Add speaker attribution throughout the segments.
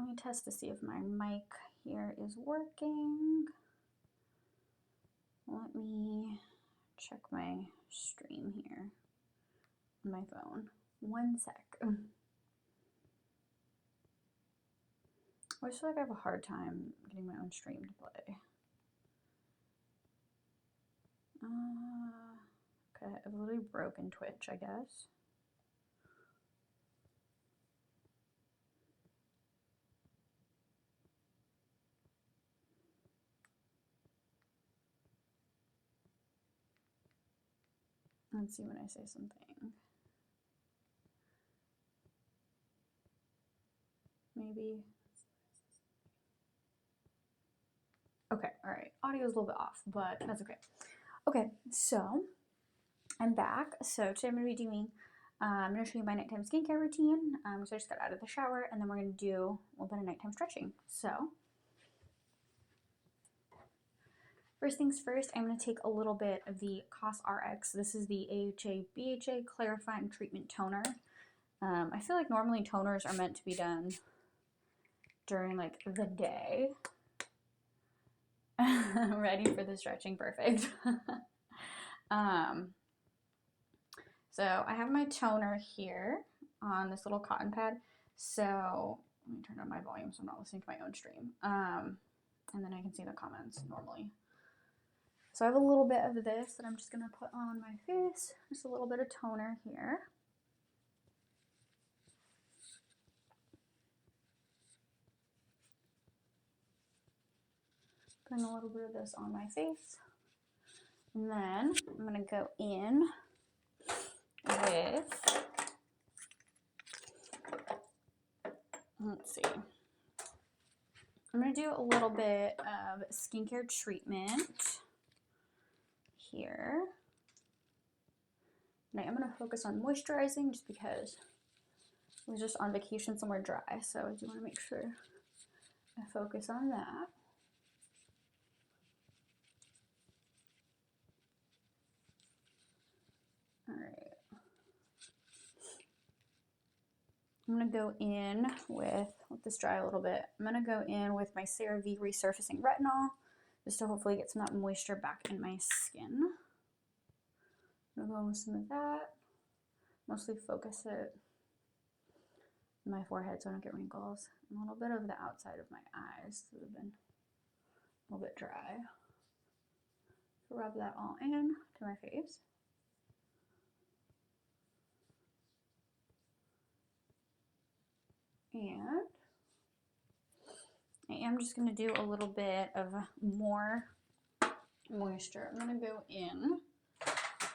Speaker 1: let me test to see if my mic here is working. Let me check my stream here on my phone. 1 sec. I always feel like I have a hard time getting my own stream to play. Okay, I've literally broken Twitch, I guess. Let's see when I say something. Maybe. Okay, all right. Audio is a little bit off, but that's okay. Okay, so I'm back. So today I'm going to be doing, I'm going to show you my nighttime skincare routine. So I just got out of the shower, and then we're going to do a little bit of nighttime stretching. So first things first, I'm going to take a little bit of the COSRX. This is the AHA BHA Clarifying Treatment Toner. I feel like normally toners are meant to be done during like the day. Ready for the stretching, perfect. So I have my toner here on this little cotton pad. So let me turn on my volume so I'm not listening to my own stream. And then I can see the comments normally. So I have a little bit of this that I'm just gonna put on my face. Just a little bit of toner here. Putting a little bit of this on my face. And then I'm gonna go in with, let's see, I'm gonna do a little bit of skincare treatment here. And I am gonna focus on moisturizing just because I was just on vacation somewhere dry, so I do wanna make sure I focus on that. All right. I'm gonna go in with, let this dry a little bit. I'm gonna go in with my CeraVe Resurfacing Retinol, just to hopefully get some of that moisture back in my skin. I'm gonna go with some of that. Mostly focus it in my forehead so I don't get wrinkles. And a little bit of the outside of my eyes that have been a little bit dry. So rub that all in to my face. And I am just going to do a little bit of more moisture. I'm going to go in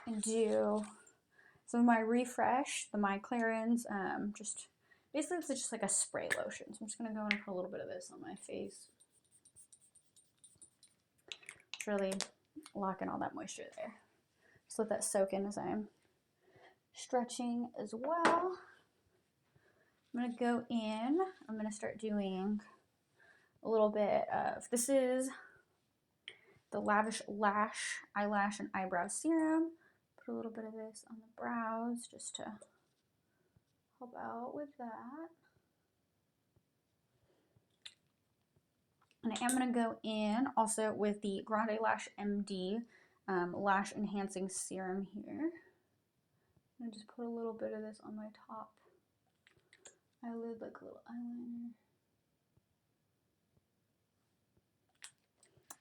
Speaker 1: and do some of my Refresh, the My Clarins, just basically it's just like a spray lotion. So I'm just going to go in and put a little bit of this on my face. Just really lock in all that moisture there. Just let that soak in as I'm stretching as well. I'm going to go in, I'm going to start doing a little bit of, this is the Lavish Lash Eyelash and Eyebrow Serum. Put a little bit of this on the brows just to help out with that. And I am going to go in also with the Grande Lash MD Lash Enhancing Serum here. I'm going to just put a little bit of this on my top eyelid like a little eyeliner.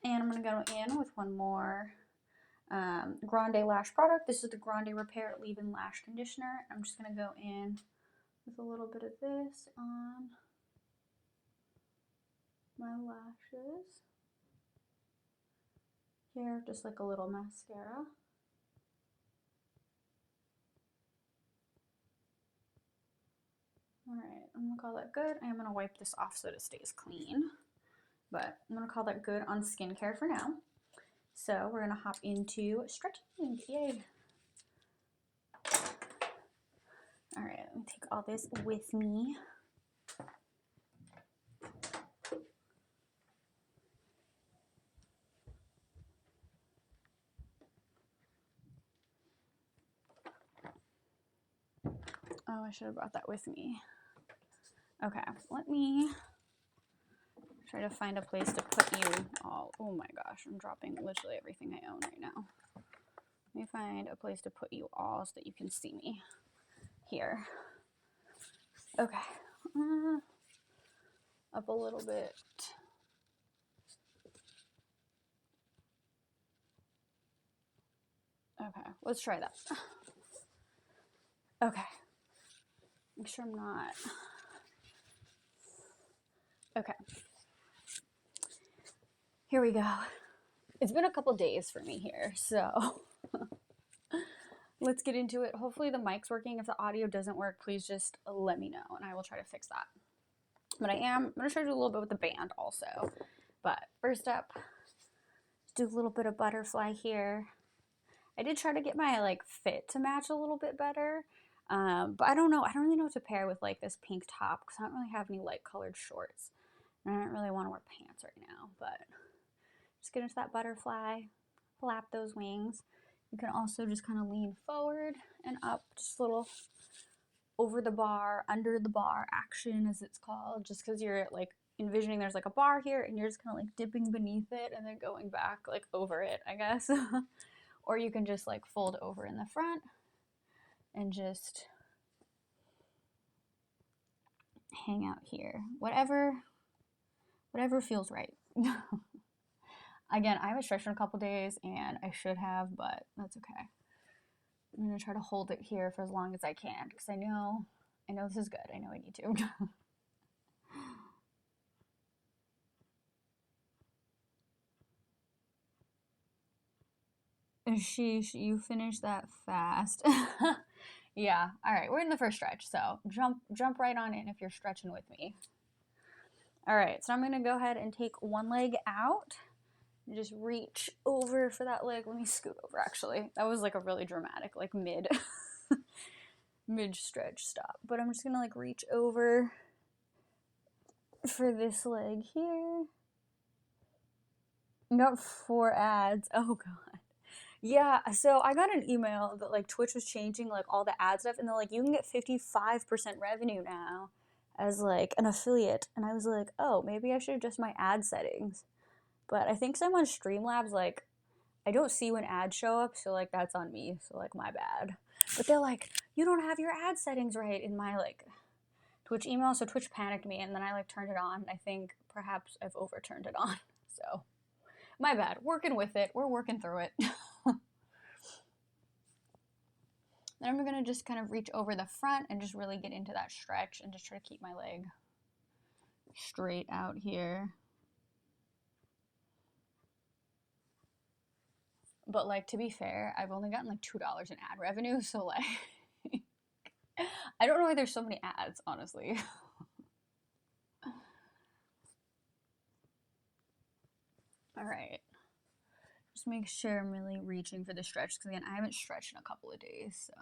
Speaker 1: And I'm going to go in with one more Grande Lash product. This is the Grande Repair Leave-In Lash Conditioner. I'm just going to go in with a little bit of this on my lashes. Here, just like a little mascara. Alright, I'm going to call that good. I am going to wipe this off so that it stays clean. But I'm going to call that good on skincare for now. So we're going to hop into stretching. Yay! Alright, let me take all this with me. Oh, I should have brought that with me. Okay, let me Try to find a place to put you all. Oh my gosh, I'm dropping literally everything I own right now. Let me find a place to put you all so that you can see me here. Okay. Up a little bit. Okay, let's try that. Okay. Make sure I'm not. Okay. Here we go. It's been a couple days for me here, so let's get into it. Hopefully the mic's working. If the audio doesn't work, please just let me know and I will try to fix that. But I'm going to try to do a little bit with the band also. But first up, do a little bit of butterfly here. I did try to get my like fit to match a little bit better. But I don't know. I don't really know what to pair with like this pink top because I don't really have any light colored shorts. And I don't really want to wear pants right now, but just get into that butterfly, flap those wings. You can also just kind of lean forward and up, just a little over the bar, under the bar action as it's called, just because you're like envisioning there's like a bar here and you're just kind of like dipping beneath it and then going back like over it, I guess. Or you can just like fold over in the front and just hang out here. Whatever feels right. Again, I haven't stretched in a couple days and I should have, but that's okay. I'm going to try to hold it here for as long as I can because I know this is good. I know I need to. Sheesh, you finished that fast. Yeah, all right, we're in the first stretch, so jump right on in if you're stretching with me. All right, so I'm going to go ahead and take one leg out. Just reach over for that leg. Let me scoot over, actually. That was like a really dramatic, like mid stretch stop. But I'm just gonna like reach over for this leg here. Not for ads. Oh god. Yeah, so I got an email that like Twitch was changing like all the ad stuff and they're like, you can get 55% revenue now as like an affiliate. And I was like, oh, maybe I should adjust my ad settings. But I think someone Streamlabs, like, I don't see when ads show up, so, like, that's on me, so, like, my bad. But they're like, you don't have your ad settings right in my, like, Twitch email, so Twitch panicked me, and then I, like, turned it on. I think perhaps I've overturned it on, so my bad. Working with it. We're working through it. Then I'm going to just kind of reach over the front and just really get into that stretch and just try to keep my leg straight out here. But, like, to be fair, I've only gotten, like, $2 in ad revenue, so, like, I don't know why there's so many ads, honestly. All right. Just make sure I'm really reaching for the stretch, because, again, I haven't stretched in a couple of days, so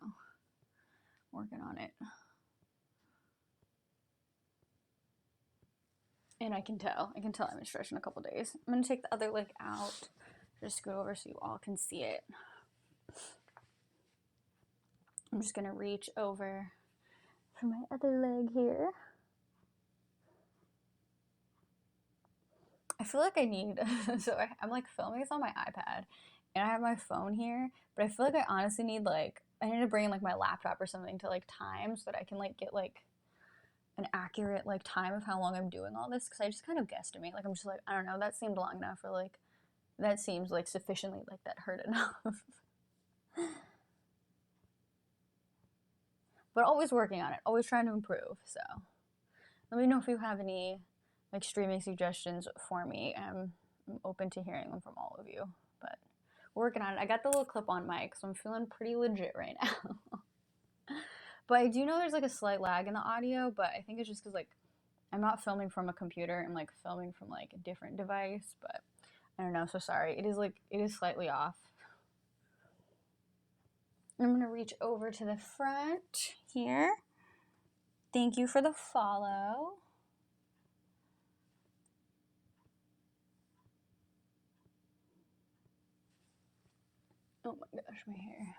Speaker 1: working on it. And I can tell I haven't stretched in a couple of days. I'm going to take the other leg out. Just scoot over so you all can see it. I'm just going to reach over for my other leg here. I feel like I need, so I'm like filming this on my iPad and I have my phone here, but I feel like I honestly need like, I need to bring in like my laptop or something to like time so that I can like get like an accurate like time of how long I'm doing all this, because I just kind of guesstimate. Like I'm just like, I don't know, that seemed long enough, or like that seems like sufficiently like that hurt enough. But always working on it, always trying to improve. So let me know if you have any like streaming suggestions for me. I'm open to hearing them from all of you, but we're working on it. I got the little clip-on mic, so I'm feeling pretty legit right now. But I do know there's like a slight lag in the audio, but I think it's just because like I'm not filming from a computer, I'm like filming from like a different device, but I don't know, so sorry. It is slightly off. I'm gonna reach over to the front here. Thank you for the follow. Oh my gosh, my hair.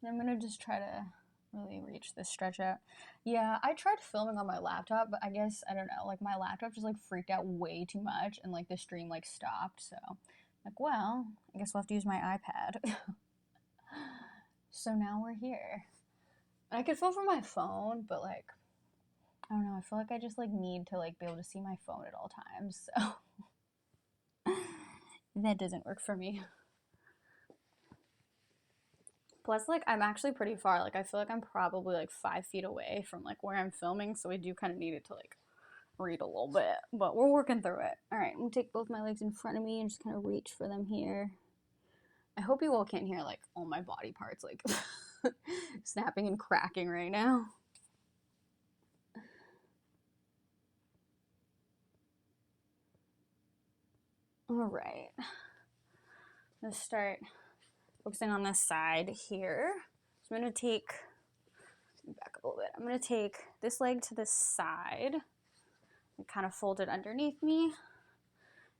Speaker 1: And I'm gonna just try to really reach this stretch out. Yeah, I tried filming on my laptop, but I guess, I don't know, like my laptop just like freaked out way too much and like the stream like stopped. So like, well, I guess we'll have to use my iPad. So now we're here. I could film from my phone, but like, I don't know, I feel like I just like need to like be able to see my phone at all times. So that doesn't work for me. Plus, like, I'm actually pretty far. Like, I feel like I'm probably like 5 feet away from like where I'm filming, so I do kind of need it to like read a little bit, but we're working through it. All right, I'm gonna take both my legs in front of me and just kind of reach for them here. I hope you all can't hear like all my body parts like snapping and cracking right now. All right, let's start focusing on this side here. So I'm gonna take, back up a little bit. I'm gonna take this leg to this side and kind of fold it underneath me.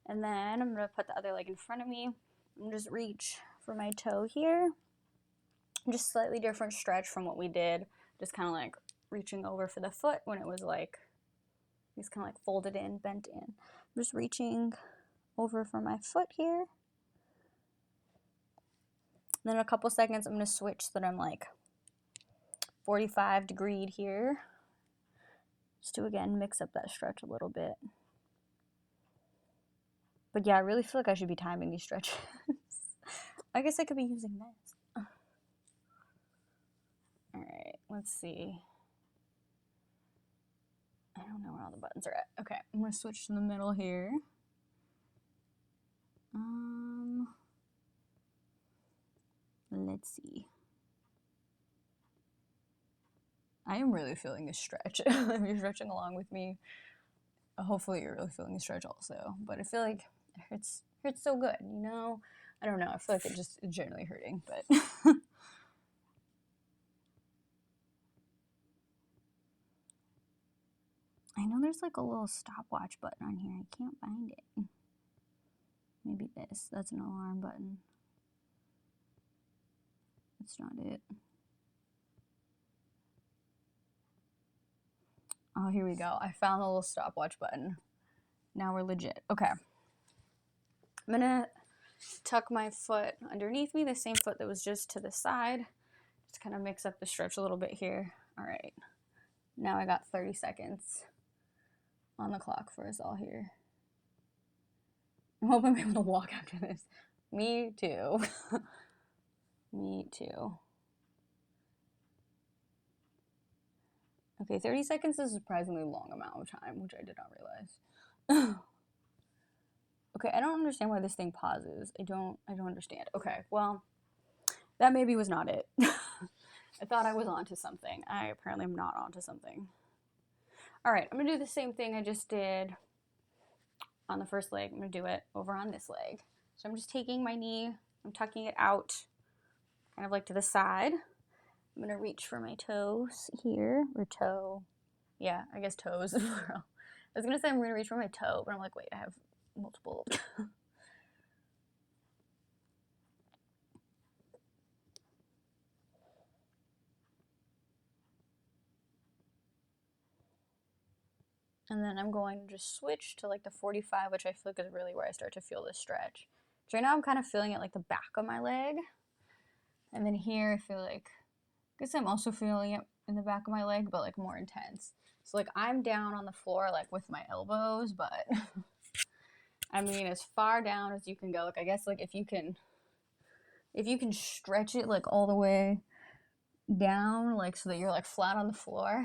Speaker 1: And then I'm gonna put the other leg in front of me and just reach for my toe here. Just slightly different stretch from what we did. Just kind of like reaching over for the foot when it was like, just kind of like folded in, bent in. I'm just reaching over for my foot here. Then in a couple seconds, I'm gonna switch so that I'm like 45 degreed here. Just to again mix up that stretch a little bit. But yeah, I really feel like I should be timing these stretches. I guess I could be using this. All right, let's see. I don't know where all the buttons are at. Okay, I'm gonna switch to the middle here. Let's see. I am really feeling this stretch. If you're stretching along with me, hopefully you're really feeling the stretch also. But I feel like it hurts so good, you know? I don't know, I feel like it just is generally hurting, but I know there's like a little stopwatch button on here. I can't find it. Maybe this. That's an alarm button. That's not it. Oh, here we go. I found the little stopwatch button. Now we're legit. Okay. I'm gonna tuck my foot underneath me, the same foot that was just to the side. Just kind of mix up the stretch a little bit here. All right. Now I got 30 seconds on the clock for us all here. I hope I'm able to walk after this. Me too. Me too. Okay, 30 seconds is a surprisingly long amount of time, which I did not realize. Okay, I don't understand why this thing pauses. I don't understand. Okay, well, that maybe was not it. I thought I was onto something. I apparently am not onto something. All right, I'm gonna do the same thing I just did on the first leg. I'm gonna do it over on this leg. So I'm just taking my knee, I'm tucking it out, kind of like to the side. I'm gonna reach for my toes here, or toe. Yeah, I guess toes. I was gonna say I'm gonna reach for my toe, but I'm like, wait, I have multiple. And then I'm going to just switch to like the 45, which I feel like is really where I start to feel this stretch. So right now I'm kind of feeling it like the back of my leg. And then here I feel like, I guess I'm also feeling it in the back of my leg, but like more intense. So like I'm down on the floor like with my elbows, but I mean as far down as you can go. Like I guess like if you can stretch it like all the way down, like so that you're like flat on the floor,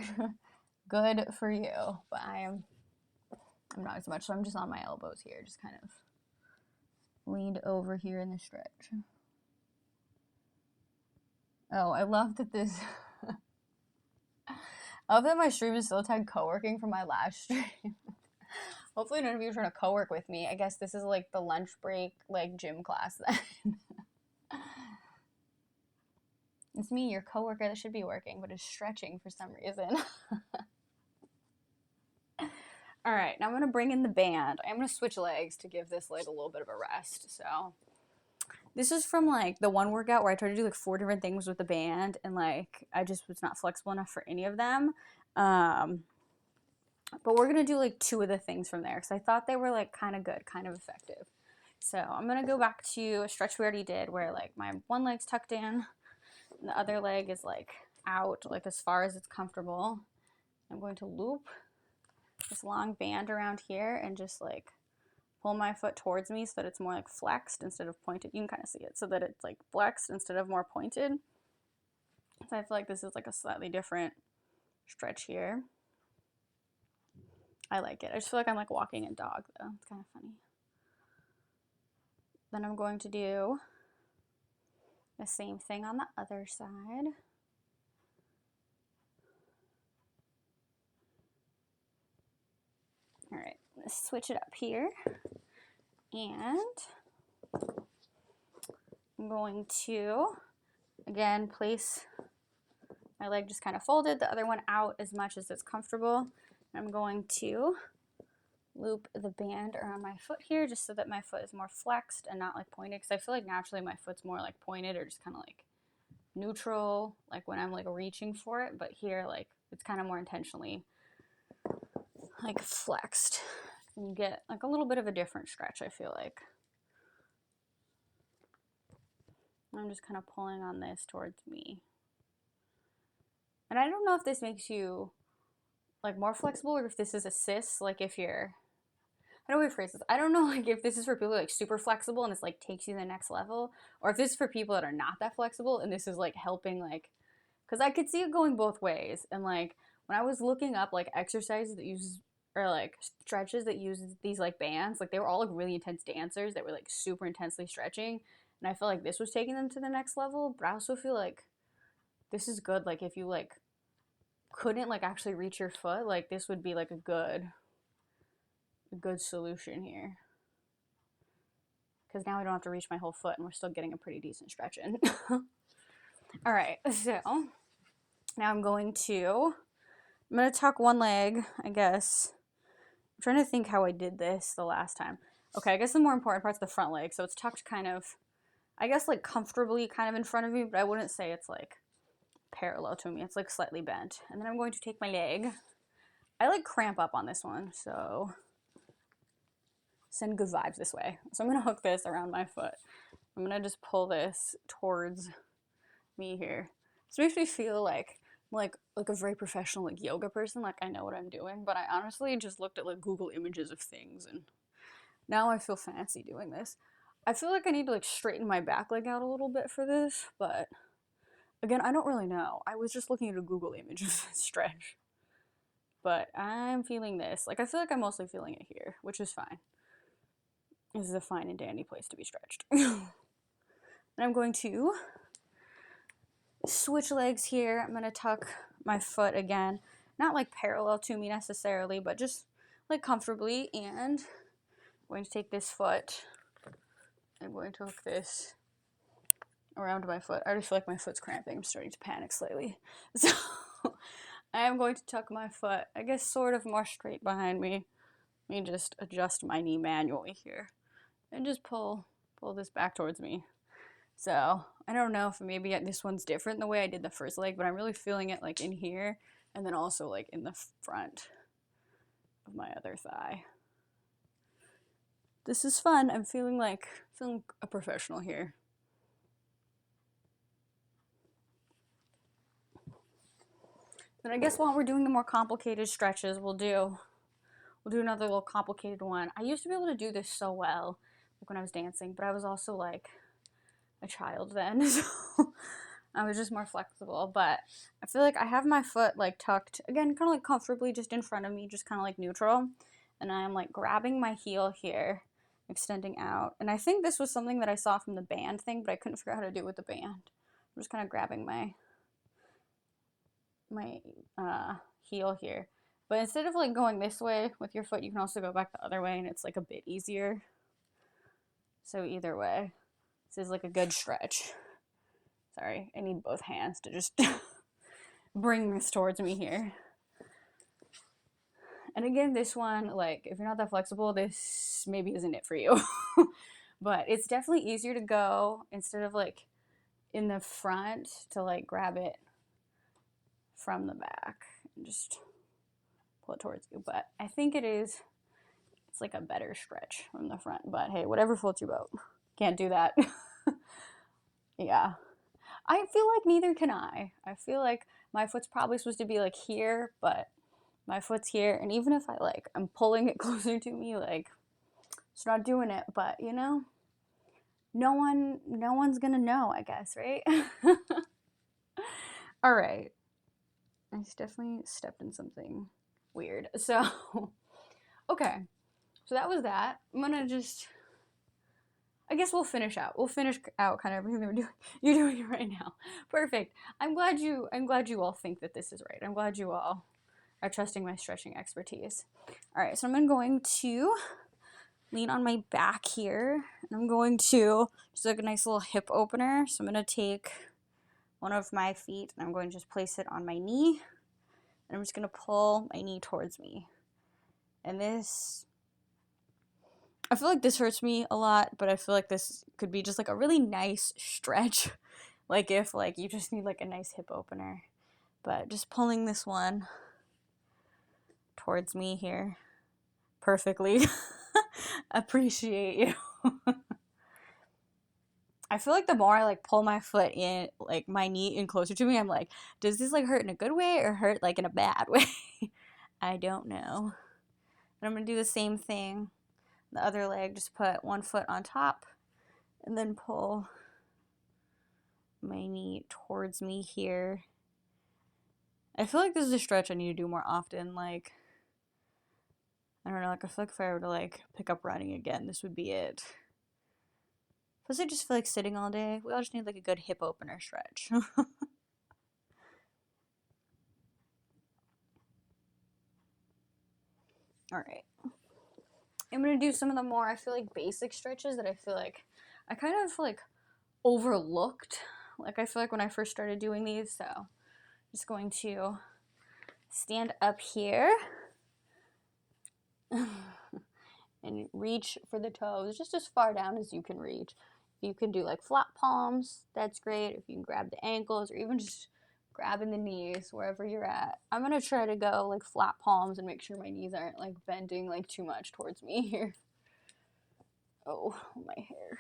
Speaker 1: good for you. But I'm not as much, so I'm just on my elbows here, just kind of leaned over here in the stretch. Oh, I love that this I love that my stream is still tagged co-working from my last stream. Hopefully none of you are trying to co-work with me. I guess this is like the lunch break, like gym class then. It's me, your coworker that should be working, but is stretching for some reason. All right, now I'm gonna bring in the band. I'm gonna switch legs to give this leg a little bit of a rest. So This is from like the one workout where I tried to do like 4 different things with the band, and like I just was not flexible enough for any of them. But we're gonna do like 2 of the things from there because I thought they were like kind of good, kind of effective. So I'm gonna go back to a stretch we already did where like my one leg's tucked in and the other leg is like out, like as far as it's comfortable. I'm going to loop this long band around here and just like pull my foot towards me so that it's more like flexed instead of pointed. You can kind of see it so that it's like flexed instead of more pointed. So I feel like this is like a slightly different stretch here. I like it. I just feel like I'm like walking a dog though. It's kind of funny. Then I'm going to do the same thing on the other side. All right, let's switch it up here. And I'm going to, again, place my leg just kind of folded, the other one out as much as it's comfortable. I'm going to loop the band around my foot here just so that my foot is more flexed and not like pointed, because I feel like naturally my foot's more like pointed or just kind of like neutral, like when I'm like reaching for it, but here like it's kind of more intentionally like flexed. And you get like a little bit of a different stretch, I feel like. I'm just kind of pulling on this towards me. And I don't know if this makes you like more flexible or if this is a cis, like if you're, I don't know how to phrase this. I don't know like if this is for people like super flexible and it's like takes you to the next level, or if this is for people that are not that flexible and this is like helping, like, because I could see it going both ways. And like when I was looking up like exercises that use or like stretches that use these like bands, like they were all like really intense dancers that were like super intensely stretching, and I feel like this was taking them to the next level. But I also feel like this is good, like if you like couldn't like actually reach your foot, like this would be like a good solution here, because now I don't have to reach my whole foot and we're still getting a pretty decent stretch in. All right, so now I'm going to tuck one leg, I guess. I'm trying to think how I did this the last time. Okay, I guess the more important part's the front leg, so it's tucked kind of, I guess like comfortably kind of in front of me, but I wouldn't say it's like parallel to me. It's like slightly bent. And then I'm going to take my leg. I like cramp up on this one, so send good vibes this way. So I'm gonna hook this around my foot. I'm gonna just pull this towards me here. This makes me feel like a very professional like yoga person, like I know what I'm doing, but I honestly just looked at like Google images of things and now I feel fancy doing this. I feel like I need to like straighten my back leg out a little bit for this, but again, I don't really know. I was just looking at a Google image of this stretch. But I'm feeling this. Like I feel like I'm mostly feeling it here, which is fine. This is a fine and dandy place to be stretched. And I'm going to switch legs here. I'm going to tuck my foot again. Not like parallel to me necessarily, but just like comfortably. And I'm going to take this foot. I'm going to hook this around my foot. I already feel like my foot's cramping. I'm starting to panic slightly. So I am going to tuck my foot, I guess sort of more straight behind me. Let me just adjust my knee manually here. And just pull this back towards me. So I don't know if maybe this one's different the way I did the first leg, but I'm really feeling it like in here and then also like in the front of my other thigh. This is fun. I'm feeling a professional here. Then I guess while we're doing the more complicated stretches, we'll do another little complicated one. I used to be able to do this so well when I was dancing, but I was also like a child then, so I was just more flexible. But I feel like I have my foot like tucked again, kind of like comfortably just in front of me, just kind of like neutral, and I'm like grabbing my heel here, extending out. And I think this was something that I saw from the band thing, but I couldn't figure out how to do it with the band. I'm just kind of grabbing my heel here. But instead of like going this way with your foot, you can also go back the other way and it's like a bit easier. So either way, this is like a good stretch. Sorry, I need both hands to just bring this towards me here. And again, this one, like if you're not that flexible, this maybe isn't it for you. But it's definitely easier to go instead of like in the front to like grab it from the back and just pull it towards you. But I think it's like a better stretch from the front. But hey, whatever floats your boat. Can't do that. Yeah. I feel like neither can I. I feel like my foot's probably supposed to be like here, but my foot's here. And even if I'm pulling it closer to me, like it's not doing it. But you know, no one's gonna know, I guess, right? All right. I definitely stepped in something weird. So, okay. So that was that. I'm gonna just, I guess we'll finish out. We'll finish out kind of everything that we're doing. You're doing it right now. Perfect. I'm glad you all think that this is right. I'm glad you all are trusting my stretching expertise. All right. So I'm going to lean on my back here, and I'm going to just like a nice little hip opener. So I'm going to take one of my feet and I'm going to just place it on my knee, and I'm just going to pull my knee towards me. And this, I feel like this hurts me a lot, but I feel like this could be just like a really nice stretch. Like if like you just need like a nice hip opener. But just pulling this one towards me here perfectly. Appreciate you. I feel like the more I like pull my foot in, like my knee in closer to me, I'm like, does this like hurt in a good way or hurt like in a bad way? I don't know. And I'm gonna do the same thing. The other leg, just put one foot on top and then pull my knee towards me here. I feel like this is a stretch I need to do more often. Like, I don't know, like I feel like if I were to like pick up running again, this would be it. Plus I just feel like sitting all day. We all just need like a good hip opener stretch. All right. I'm going to do some of the more, I feel like, basic stretches that I feel like I kind of like overlooked. Like I feel like when I first started doing these. So I'm just going to stand up here and reach for the toes just as far down as you can reach. You can do like flat palms, that's great. If you can grab the ankles or even just grabbing the knees wherever you're at. I'm gonna try to go like flat palms and make sure my knees aren't like bending like too much towards me here. Oh, my hair.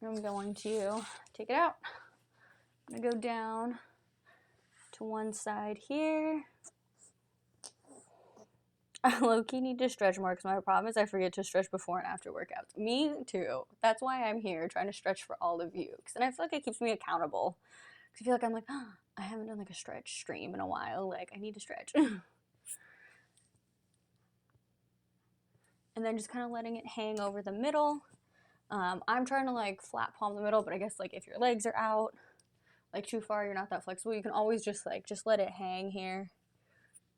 Speaker 1: I'm going to take it out. I'm gonna go down to one side here. I low-key need to stretch more because my problem is I forget to stretch before and after workouts. Me too. That's why I'm here trying to stretch for all of you. And I feel like it keeps me accountable. Because I feel like I'm like, oh, I haven't done like a stretch stream in a while. Like, I need to stretch. And then just kind of letting it hang over the middle. I'm trying to like flat palm the middle, but I guess like if your legs are out like too far, you're not that flexible, you can always just let it hang here.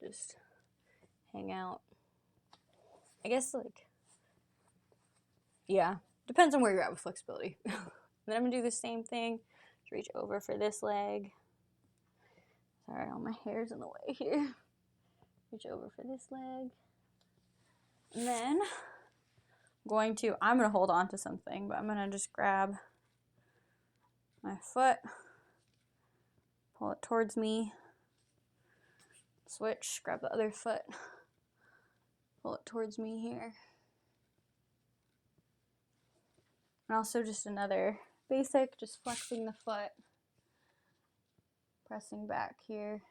Speaker 1: Just hang out. I guess like, yeah, depends on where you're at with flexibility. Then I'm gonna do the same thing. Just reach over for this leg. Sorry, all my hair's in the way here. Reach over for this leg. And then I'm gonna hold on to something, but I'm gonna just grab my foot, pull it towards me, switch, grab the other foot, pull it towards me here. And also just another basic, just flexing the foot, pressing back here.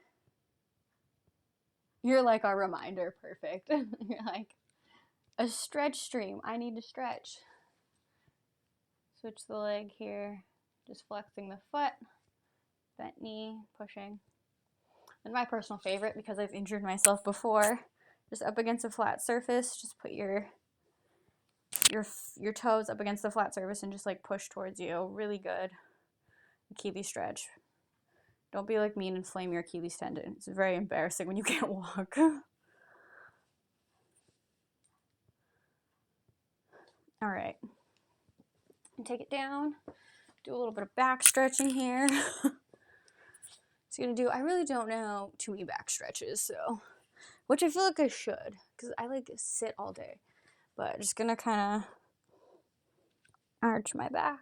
Speaker 1: You're like our reminder, perfect. You're like, a stretch stream, I need to stretch. Switch the leg here, just flexing the foot, bent knee, pushing. And my personal favorite, because I've injured myself before, just up against a flat surface, just put your toes up against the flat surface and just like push towards you. Really good Achilles stretch. Don't be like me and inflame your Achilles tendon. It's very embarrassing when you can't walk. All right. And take it down. Do a little bit of back stretching here. I really don't know too many back stretches, so which I feel like I should, because I like sit all day. But just gonna kind of arch my back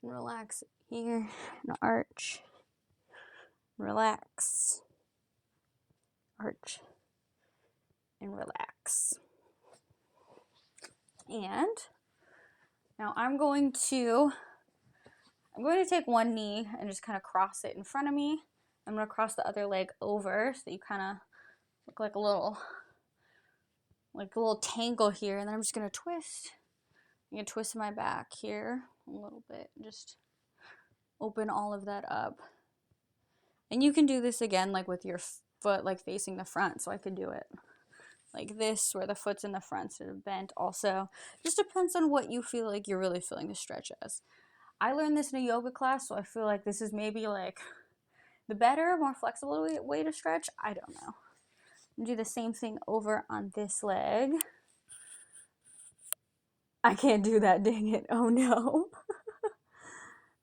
Speaker 1: and relax here, and arch, relax, arch, and relax. And now I'm going to take one knee and just kind of cross it in front of me. I'm going to cross the other leg over so that you kind of look like a little tangle here. And then I'm just going to twist. I'm going to twist my back here a little bit. Just open all of that up. And you can do this again like with your foot like facing the front. So I could do it like this where the foot's in the front sort of bent also. Just depends on what you feel like you're really feeling the stretch as. I learned this in a yoga class, so I feel like this is maybe like the better, more flexible way to stretch. I don't know. Do the same thing over on this leg. I can't do that, dang it. Oh no.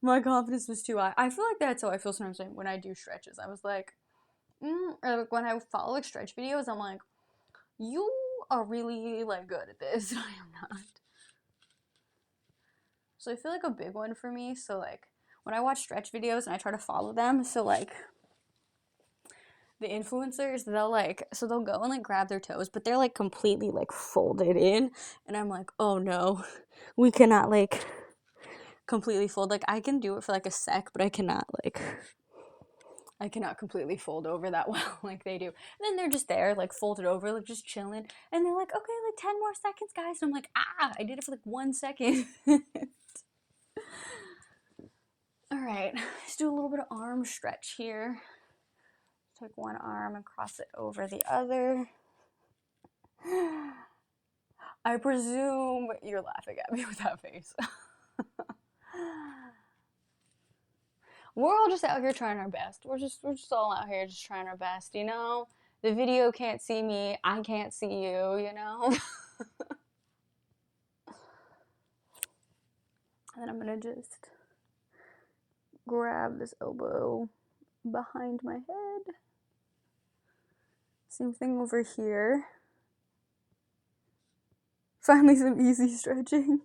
Speaker 1: My confidence was too high. I feel like that's how I feel sometimes when I do stretches. I was like, or like when I follow like stretch videos, I'm like, you are really like good at this. I am not. So I feel like a big one for me. So like when I watch stretch videos and I try to follow them, so like the influencers, they'll go and like grab their toes, but they're like completely like folded in, and I'm like, oh no, we cannot like completely fold. Like I can do it for like a sec, but I cannot completely fold over that well like they do. And then they're just there like folded over, like just chilling, and they're like, okay, like 10 more seconds, guys. And I'm like, I did it for like 1 second. All right, let's do a little bit of arm stretch here. Take one arm and cross it over the other. I presume you're laughing at me with that face. We're all just out here trying our best. We're just all out here just trying our best, you know? The video can't see me, I can't see you, you know? And then I'm gonna just grab this elbow behind my head. Same thing over here. Finally some easy stretching.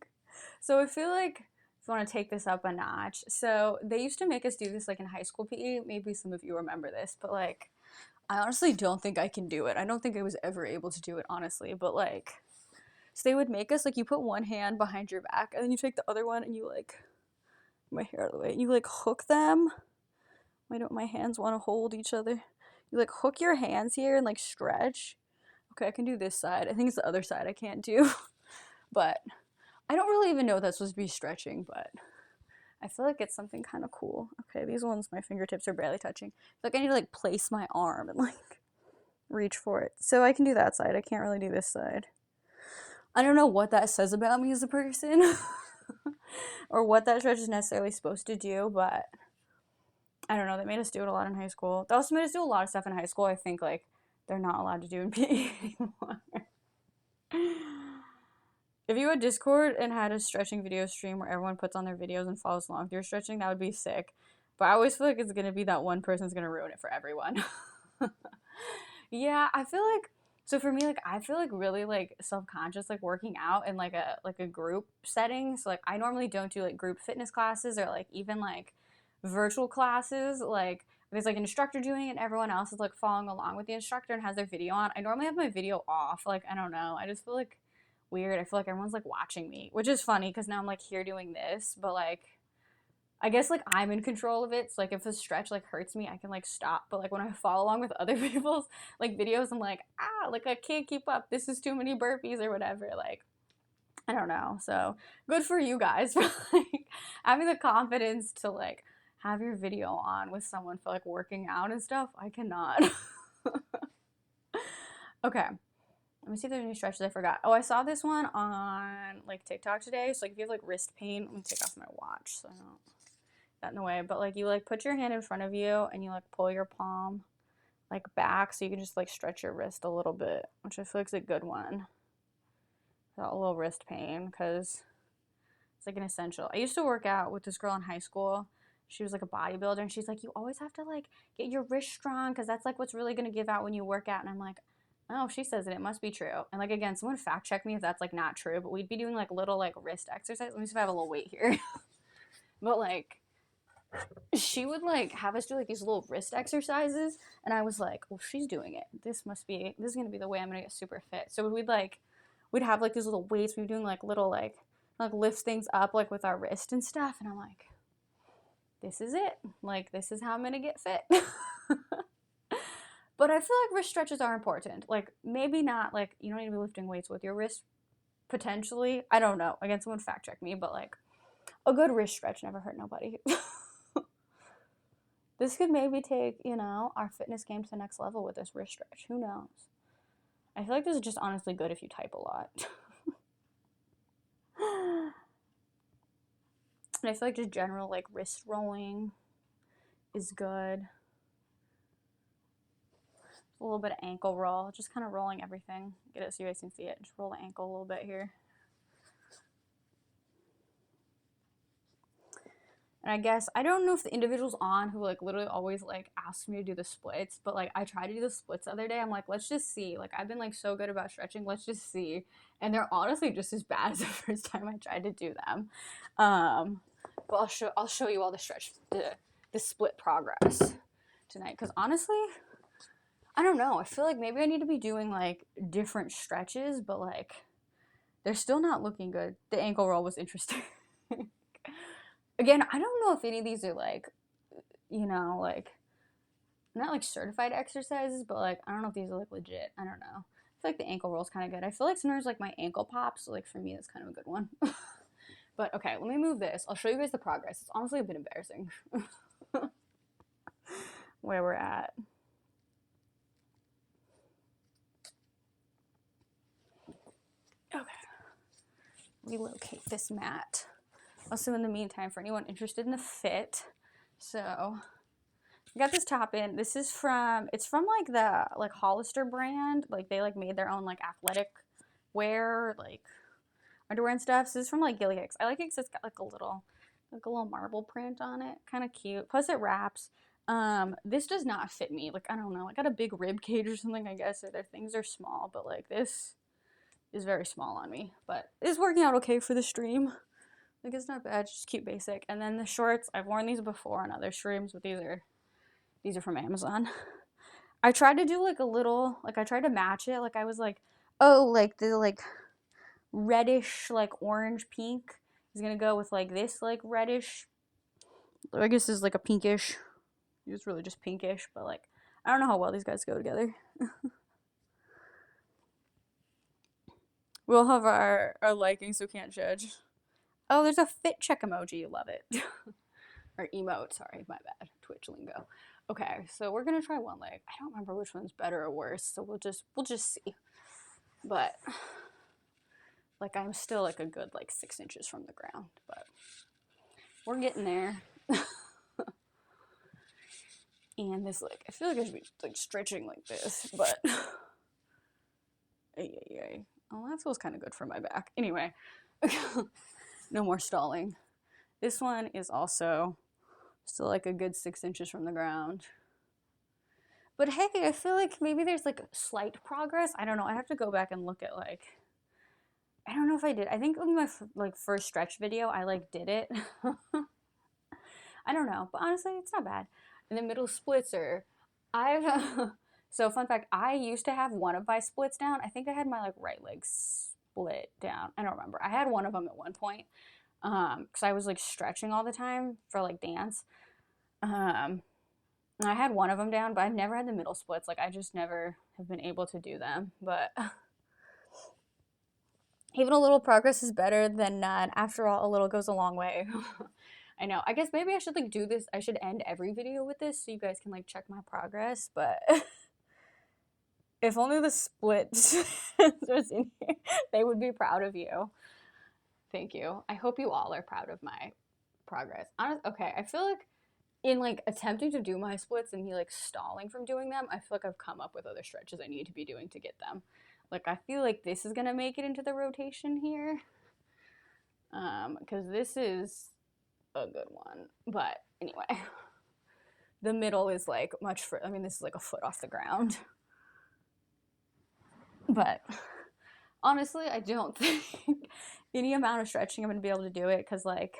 Speaker 1: So I feel like if you want to take this up a notch, so they used to make us do this like in high school PE. Maybe some of you remember this, but like I honestly don't think I can do it. I don't think I was ever able to do it, honestly, but like so they would make us like you put one hand behind your back and then you take the other one and you like my hair out of the way. You like hook them. Why don't my hands want to hold each other? You like hook your hands here and like stretch. Okay, I can do this side. I think it's the other side I can't do. But I don't really even know that's supposed to be stretching, but I feel like it's something kind of cool. Okay, these ones, my fingertips are barely touching. I feel like I need to like place my arm and like reach for it. So I can do that side. I can't really do this side. I don't know what that says about me as a person or what that stretch is necessarily supposed to do, but I don't know. They made us do it a lot in high school. They also made us do a lot of stuff in high school I think like they're not allowed to do in PE anymore. If you had Discord and had a stretching video stream where everyone puts on their videos and follows along with your stretching, that would be sick. But I always feel like it's going to be that one person's going to ruin it for everyone. Yeah, I feel like, so for me, like, I feel like really like self-conscious, like working out in like a group setting. So like I normally don't do like group fitness classes or like even like virtual classes. Like there's like an instructor doing it and everyone else is like following along with the instructor and has their video on. I normally have my video off. Like, I don't know. I just feel like weird. I feel like everyone's like watching me, which is funny because now I'm like here doing this, but like I guess like I'm in control of it. So like if a stretch like hurts me, I can like stop. But like when I follow along with other people's like videos, I'm like, like I can't keep up. This is too many burpees or whatever. Like I don't know. So good for you guys for like having the confidence to like have your video on with someone for like working out and stuff. I cannot. Okay. Let me see if there's any stretches I forgot. Oh, I saw this one on like TikTok today. So like if you have like wrist pain, let me take off my watch so I don't get in the way. But like you like put your hand in front of you and you like pull your palm like back so you can just like stretch your wrist a little bit, which I feel like is a good one. Got a little wrist pain because it's like an essential. I used to work out with this girl in high school. She was like a bodybuilder and she's like, you always have to like get your wrist strong because that's like what's really gonna give out when you work out. And I'm like, Oh, she says it must be true. And like again, someone fact check me if that's like not true, but we'd be doing like little like wrist exercise. Let me see if I have a little weight here. But like she would like have us do like these little wrist exercises, and I was like, well, she's doing it. This is gonna be the way I'm gonna get super fit. So we'd have like these little weights. We'd be doing like little like lifts things up like with our wrist and stuff, and I'm like, this is it. Like this is how I'm gonna get fit. But I feel like wrist stretches are important. Like maybe not like you don't need to be lifting weights with your wrist potentially. I don't know. Again, someone fact check me, but like a good wrist stretch never hurt nobody. This could maybe take, our fitness game to the next level with this wrist stretch. Who knows? I feel like this is just honestly good if you type a lot. And I feel like just general like wrist rolling is good. A little bit of ankle roll, just kind of rolling everything. Get it so you guys can see it. Just roll the ankle a little bit here. And I guess, I don't know if the individual's on who like literally always like asks me to do the splits, but like I tried to do the splits the other day. I'm like, let's just see. Like I've been like so good about stretching. Let's just see. And they're honestly just as bad as the first time I tried to do them. But I'll show you all the split progress tonight. Cause honestly, I don't know. I feel like maybe I need to be doing like different stretches, but like they're still not looking good. The ankle roll was interesting. Again, I don't know if any of these are like, like not like certified exercises, but like I don't know if these are like legit. I don't know. I feel like the ankle roll is kind of good. I feel like sometimes like my ankle pops, so like for me that's kind of a good one. But okay, let me move this. I'll show you guys the progress. It's honestly a bit embarrassing where we're at. Okay. Relocate this mat. Also, in the meantime, for anyone interested in the fit, so I got this top in. This is it's from like the like Hollister brand. Like they like made their own like athletic wear, like underwear and stuff. So this is from like Gilly Hicks. I like it because it's got like a little marble print on it. Kind of cute. Plus it wraps. This does not fit me. Like, I don't know. I got a big rib cage or something, I guess. Or their things are small, but like this is very small on me. But it's working out okay for the stream. Like it's not bad, just cute basic. And then the shorts, I've worn these before on other streams, but these are from Amazon. I tried to do like a little, like I tried to match it. Like I was like, oh, like the like reddish, like orange pink is gonna go with like this like reddish. I guess is like a pinkish. It's really just pinkish, but like I don't know how well these guys go together. We'll have our liking, so can't judge. Oh, there's a fit check emoji. Love it. Or emote. Sorry, my bad. Twitch lingo. Okay, so we're gonna try one leg. I don't remember which one's better or worse, so we'll just see. But like I'm still like a good like 6 inches from the ground, but we're getting there. And this like I feel like I should be like stretching like this, but oh, that feels kind of good for my back. Anyway, no more stalling. This one is also still like a good 6 inches from the ground. But hey, I feel like maybe there's like slight progress. I don't know. I have to go back and look at like, I don't know if I did. I think in my like first stretch video, I like did it. I don't know, but honestly, it's not bad. And the middle splits are, so fun fact, I used to have one of my splits down. I think I had my like right leg split down. I don't remember. I had one of them at one point because I was like stretching all the time for like dance. And I had one of them down, but I've never had the middle splits. Like I just never have been able to do them. But even a little progress is better than none. After all, a little goes a long way. I know. I guess maybe I should like do this. I should end every video with this so you guys can like check my progress. But if only the splits was in here, they would be proud of you. Thank you. I hope you all are proud of my progress. Okay, I feel like in like attempting to do my splits and me like stalling from doing them, I feel like I've come up with other stretches I need to be doing to get them. Like I feel like this is gonna make it into the rotation here. Because this is a good one. But anyway, the middle is like much further. I mean, this is like a foot off the ground. But honestly, I don't think any amount of stretching I'm going to be able to do it, because like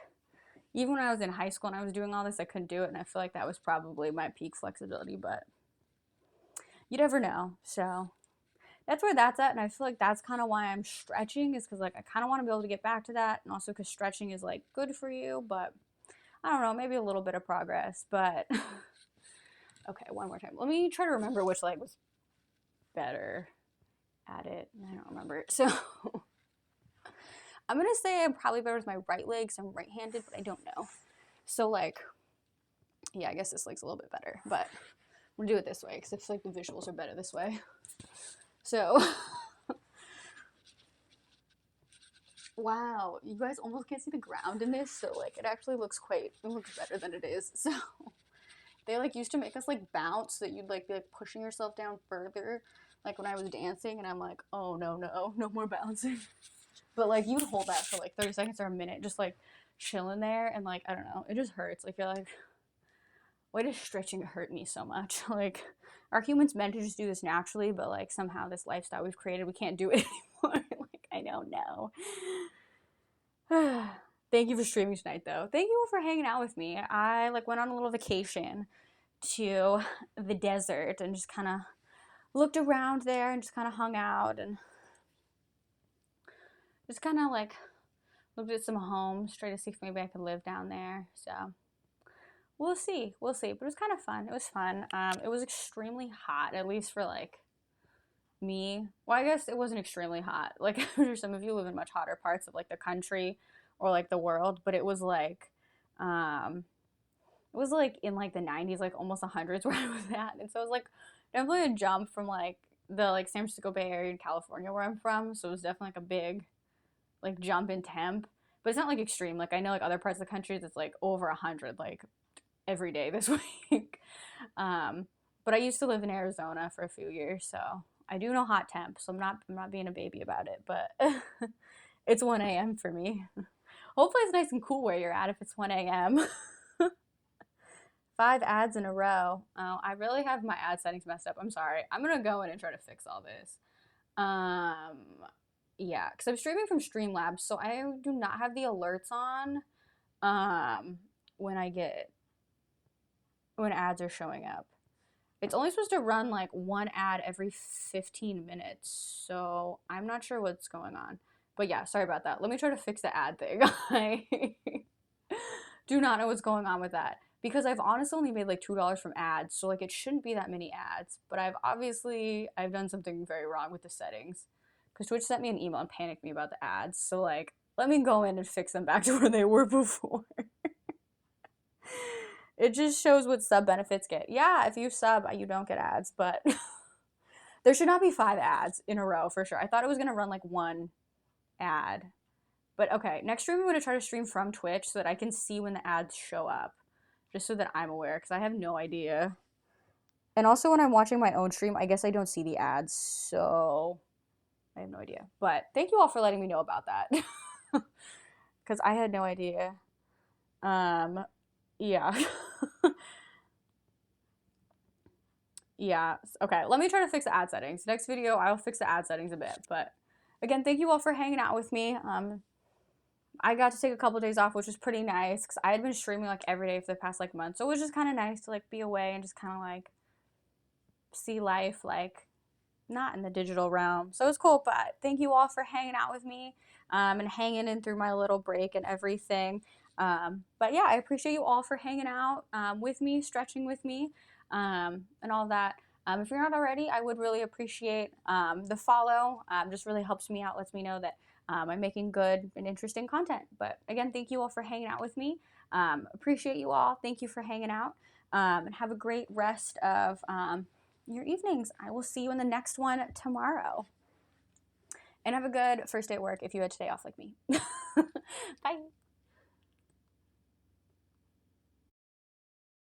Speaker 1: even when I was in high school and I was doing all this, I couldn't do it, and I feel like that was probably my peak flexibility, but you never know. So that's where that's at, and I feel like that's kind of why I'm stretching, is because like I kind of want to be able to get back to that, and also because stretching is like good for you, but I don't know, maybe a little bit of progress. But okay, one more time. Let me try to remember which leg was better at it. I don't remember. So I'm gonna say I'm probably better with my right leg, so I'm right-handed, but I don't know. So like, yeah, I guess this leg's a little bit better, but I'm gonna do it this way because I feel like the visuals are better this way. So, wow, you guys almost can't see the ground in this, so like it actually looks better than it is. So they like used to make us like bounce so that you'd like be like pushing yourself down further, like when I was dancing, and I'm like, oh no more bouncing. But like you'd hold that for like 30 seconds or a minute, just like chilling there, and like I don't know, it just hurts. Like you're like, why does stretching hurt me so much? Like, are humans meant to just do this naturally, but like somehow this lifestyle we've created, we can't do it anymore? Like, I don't know. Thank you for streaming tonight, though. Thank you all for hanging out with me. I like went on a little vacation to the desert and just kind of looked around there and just kind of hung out and just kind of like looked at some homes, tried to see if maybe I could live down there. So we'll see. But it was kind of fun. It was fun. It was extremely hot, at least for like me. Well, I guess it wasn't extremely hot. Like I'm sure some of you live in much hotter parts of like the country or like the world, but it was like in like the 90s, like almost 100s where I was at. And so it was like definitely a jump from like the like San Francisco Bay Area in California where I'm from. So it was definitely like a big like jump in temp. But it's not like extreme. Like I know like other parts of the country that's like over 100 like every day this week. But I used to live in Arizona for a few years, so I do know hot temp. So I'm not being a baby about it, but it's 1 a.m. for me. Hopefully it's nice and cool where you're at if it's 1 a.m. 5 ads in a row. Oh, I really have my ad settings messed up. I'm sorry. I'm gonna go in and try to fix all this. Yeah, because I'm streaming from Streamlabs, so I do not have the alerts on when ads are showing up. It's only supposed to run like one ad every 15 minutes, so I'm not sure what's going on. But yeah, sorry about that. Let me try to fix the ad thing. I do not know what's going on with that, because I've honestly only made like $2 from ads, so like it shouldn't be that many ads, but I've done something very wrong with the settings, because Twitch sent me an email and panicked me about the ads, so like let me go in and fix them back to where they were before. It just shows what sub benefits get. Yeah, if you sub, you don't get ads, but there should not be 5 ads in a row for sure. I thought it was going to run like one ad. But okay, next stream I'm going to try to stream from Twitch so that I can see when the ads show up, just so that I'm aware, because I have no idea. And also when I'm watching my own stream, I guess I don't see the ads, so I have no idea. But thank you all for letting me know about that, because I had no idea. Yeah. Yeah, okay, let me try to fix the ad settings. Next video, I'll fix the ad settings a bit. But again, thank you all for hanging out with me. I got to take a couple of days off, which was pretty nice, because I had been streaming like every day for the past like month. So it was just kind of nice to like be away and just kind of like see life like not in the digital realm. So it was cool. But thank you all for hanging out with me and hanging in through my little break and everything. But yeah, I appreciate you all for hanging out with me, stretching with me, and all that. If you're not already, I would really appreciate the follow. Just really helps me out, lets me know that I'm making good and interesting content. But again, thank you all for hanging out with me. Appreciate you all. Thank you for hanging out. And have a great rest of your evenings. I will see you in the next one tomorrow. And have a good first day at work if you had today off like me. Bye.